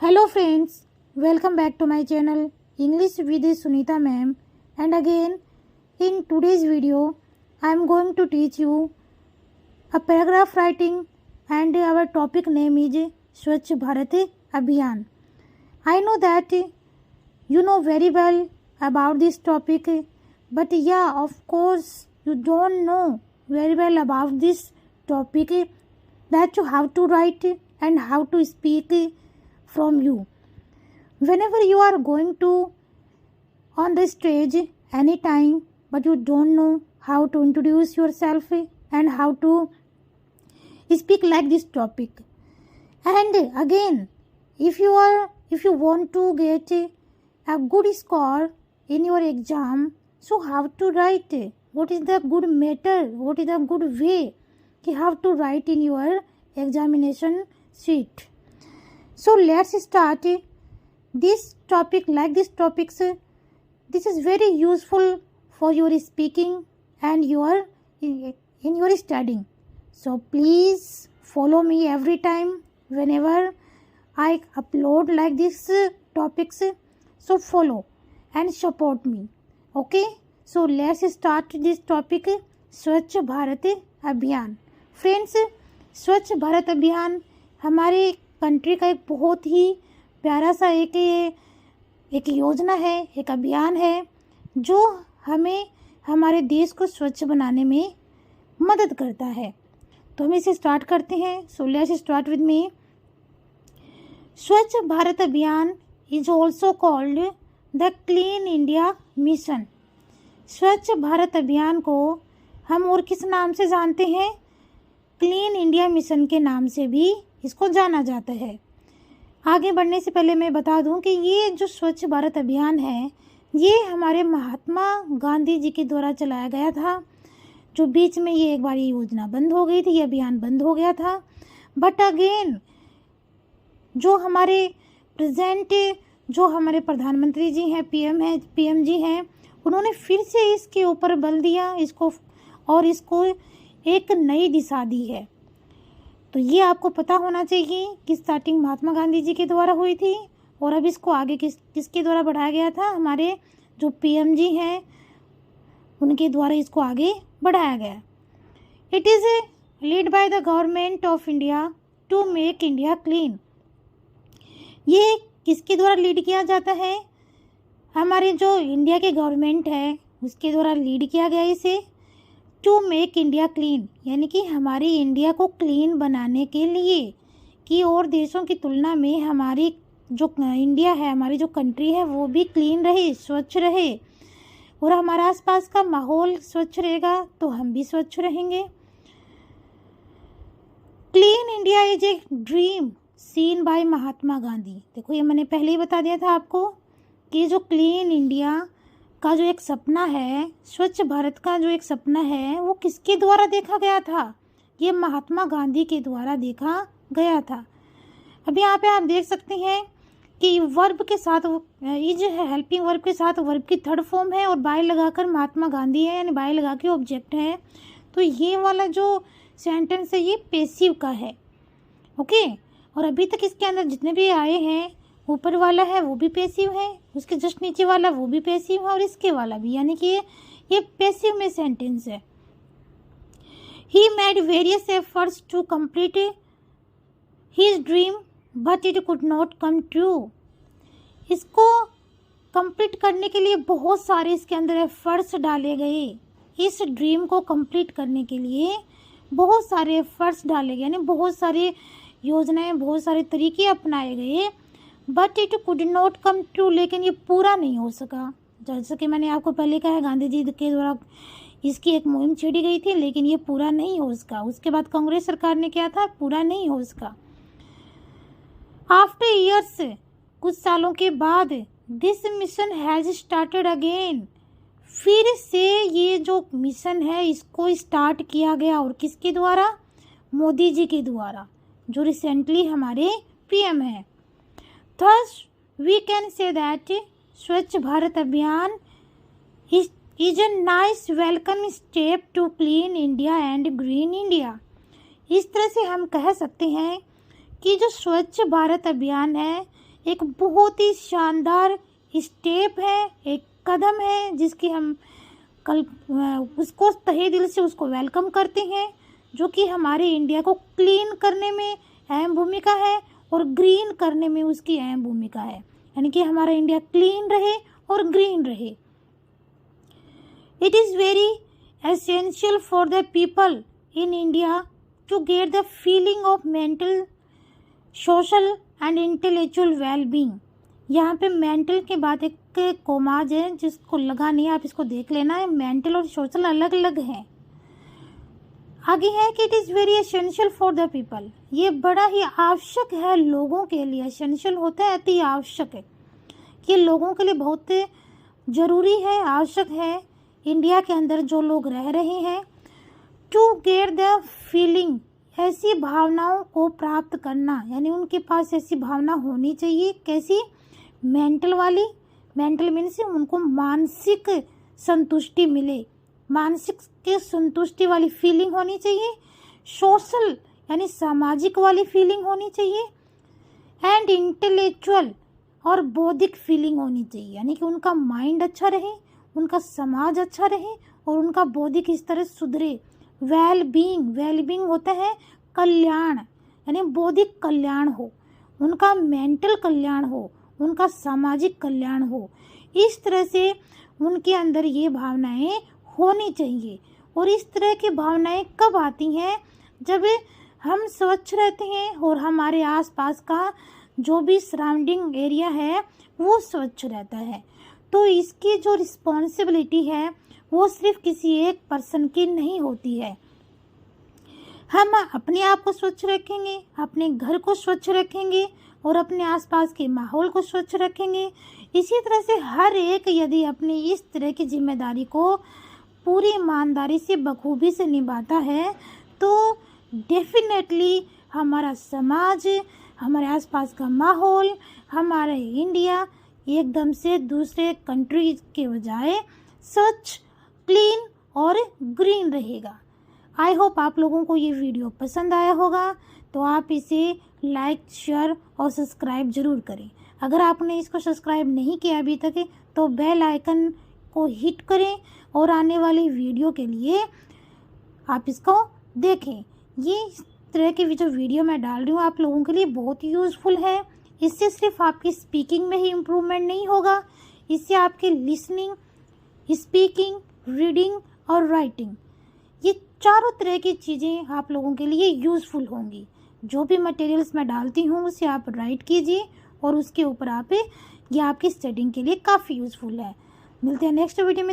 Hello friends, welcome back to my channel English with Sunita ma'am. And again, in today's video, I am going to teach you a paragraph writing and our topic name is Swachh Bharat Abhiyan. I know that you know very well about this topic, but yeah, of course, you don't know very well about this topic that you have to write and how to speak from you. Whenever you are going to on the stage anytime, but you don't know how to introduce yourself and how to speak like this topic. And again, if you want to get a good score in your exam, so how to write? What is the good method? What is the good way? You have to write in your examination sheet. So let's start this topic like this topics. This is very useful for your speaking and your in your studying. So please follow me every time whenever I upload like this topics. So follow and support me. Okay. So let's start this topic स्वच्छ भारत अभियान. Friends, स्वच्छ भारत अभियान हमारे country का एक बहुत ही प्यारा सा एक योजना है, एक अभियान है जो हमें हमारे देश को स्वच्छ बनाने में मदद करता है. तो हम इसे स्टार्ट करते हैं. So let's start with me. स्वच्छ भारत अभियान is also called the clean India mission. स्वच्छ भारत अभियान को हम और किस नाम से जानते हैं? क्लीन इंडिया मिशन के नाम से भी इसको जाना जाता है. आगे बढ़ने से पहले मैं बता दूं कि ये जो स्वच्छ भारत अभियान है, ये हमारे महात्मा गांधी जी के द्वारा चलाया गया था. जो बीच में ये एक बार ये योजना बंद हो गई थी, ये अभियान बंद हो गया था. बट अगेन जो हमारे प्रेजेंट जो हमारे प्रधानमंत्री जी हैं, पीएम जी हैं, उन्होंने फिर से इसके ऊपर बल दिया इसको एक नई दिशा दी है. तो ये आपको पता होना चाहिए कि स्टार्टिंग महात्मा गांधी जी के द्वारा हुई थी और अब इसको आगे किसके द्वारा बढ़ाया गया था? हमारे जो पीएम जी हैं उनके द्वारा इसको आगे बढ़ाया गया. It is lead by the government of India to make India clean. ये किसके द्वारा लीड किया जाता है? हमारे जो इंडिया के गवर्नमेंट है उसके द्वारा लीड किया गया इसे. टू मेक इंडिया क्लीन यानी कि हमारी इंडिया को क्लीन बनाने के लिए कि और देशों की तुलना में हमारी जो इंडिया है, हमारी जो कंट्री है वो भी क्लीन रहे, स्वच्छ रहे और हमारा आसपास का माहौल स्वच्छ रहेगा तो हम भी स्वच्छ रहेंगे. Clean India is a dream seen by Mahatma Gandhi. देखो ये मैंने पहले ही बता दिया था आपको कि जो क्लीन इंडिया का जो एक सपना है, स्वच्छ भारत का जो एक सपना है, वो किसके द्वारा देखा गया था? ये महात्मा गांधी के द्वारा देखा गया था. अभी यहाँ पे आप देख सकते हैं कि वर्ब के साथ इज है, हेल्पिंग वर्ब के साथ वर्ब की थर्ड फॉर्म है और बाय लगाकर महात्मा गांधी है, यानी बाय लगा के ऑब्जेक्ट है. तो ये वाला जो सेंटेंस है ये पैसिव का है. ओके. और अभी तक इसके अंदर जितने भी आए हैं, ऊपर वाला है वो भी पैसिव है, उसके जस्ट नीचे वाला वो भी पैसिव है और इसके वाला भी, यानी कि ये पैसिव में सेंटेंस है. He made various efforts to complete his dream but it could not come true. इसको कंप्लीट करने के लिए बहुत सारे इसके अंदर एफर्ट्स डाले गए. इस ड्रीम को कंप्लीट करने के लिए बहुत सारे एफर्ट्स डाले गए, यानी बहुत सारे योजनाएं, बहुत सारे तरीके अपनाए गए. But it could not come true, लेकिन ये पूरा नहीं हो सका. जैसे कि मैंने आपको पहले कहा, गांधी जी के द्वारा इसकी एक मुहिम छेड़ी गई थी लेकिन ये पूरा नहीं हो सका. उसके बाद कांग्रेस सरकार ने किया था, पूरा नहीं हो सका. आफ्टर ईयर्स, कुछ सालों के बाद, this mission has started again. फिर से ये जो मिशन है इसको स्टार्ट किया गया और किसके द्वारा? मोदी जी के द्वारा, जो रिसेंटली हमारे पीएम हैं. Thus, we can say that स्वच्छ भारत अभियान is a nice welcome step to clean India and green India. इस तरह से हम कह सकते हैं कि जो स्वच्छ भारत अभियान है एक बहुत ही शानदार स्टेप है, एक कदम है जिसकी हम उसको तहे दिल से उसको वेलकम करते हैं, जो कि हमारे इंडिया को क्लीन करने में अहम भूमिका है और ग्रीन करने में उसकी अहम भूमिका है, यानी कि हमारा इंडिया क्लीन रहे और ग्रीन रहे। It is very essential for the people in India to get the feeling of mental, social and intellectual wellbeing. यहाँ पे मेंटल के बाद एक कोमाज है जिसको लगा नहीं, आप इसको देख लेना है। मेंटल और सोशल अलग अलग हैं। आगे है कि it is very essential for the people, ये बड़ा ही आवश्यक है लोगों के लिए। एसेंशियल होता है अति आवश्यक है, कि लोगों के लिए बहुत ज़रूरी है, आवश्यक है इंडिया के अंदर जो लोग रह रहे हैं, टू गेट द फीलिंग, ऐसी भावनाओं को प्राप्त करना, यानी उनके पास ऐसी भावना होनी चाहिए। कैसी? मेंटल वाली। मेंटल मीन्स उनको मानसिक संतुष्टि मिले, मानसिक के संतुष्टि वाली फीलिंग होनी चाहिए। सोशल यानी सामाजिक वाली फीलिंग होनी चाहिए। एंड इंटेलेक्चुअल और बौद्धिक फीलिंग होनी चाहिए, यानी कि उनका माइंड अच्छा रहे, उनका समाज अच्छा रहे और उनका बौद्धिक इस तरह सुधरे। वेल बीइंग होता है कल्याण, यानी बौद्धिक कल्याण हो, उनका मेंटल कल्याण हो, उनका सामाजिक कल्याण हो। इस तरह से उनके अंदर ये भावनाएं होनी चाहिए। और इस तरह की भावनाएं कब आती हैं? जब हम स्वच्छ रहते हैं और हमारे आसपास का जो भी सराउंडिंग एरिया है वो स्वच्छ रहता है। तो इसकी जो रिस्पॉन्सिबिलिटी है वो सिर्फ किसी एक पर्सन की नहीं होती है। हम अपने आप को स्वच्छ रखेंगे, अपने घर को स्वच्छ रखेंगे और अपने आसपास के माहौल को स्वच्छ रखेंगे। इसी तरह से हर एक यदि अपनी इस तरह की जिम्मेदारी को पूरी ईमानदारी से बखूबी से निभाता है तो डेफिनेटली हमारा समाज, हमारे आसपास का माहौल, हमारा इंडिया एकदम से दूसरे कंट्री के बजाय स्वच्छ, क्लीन और ग्रीन रहेगा। आई होप आप लोगों को ये वीडियो पसंद आया होगा, तो आप इसे लाइक, शेयर और सब्सक्राइब ज़रूर करें। अगर आपने इसको सब्सक्राइब नहीं किया अभी तक तो बेल आइकन को हिट करें और आने वाली वीडियो के लिए आप इसको देखें। ये इस तरह की जो वीडियो मैं डाल रही हूँ आप लोगों के लिए बहुत यूज़फुल है। इससे सिर्फ आपकी स्पीकिंग में ही इम्प्रूवमेंट नहीं होगा, इससे आपके लिसनिंग, स्पीकिंग, रीडिंग और राइटिंग, ये चारों तरह की चीज़ें आप लोगों के लिए यूज़फुल होंगी। जो भी मटेरियल्स मैं डालती हूँ उसे आप राइट कीजिए और उसके ऊपर आप ये आपकी स्टडिंग के लिए काफ़ी यूज़फुल है। मिलते हैं नेक्स्ट वीडियो में।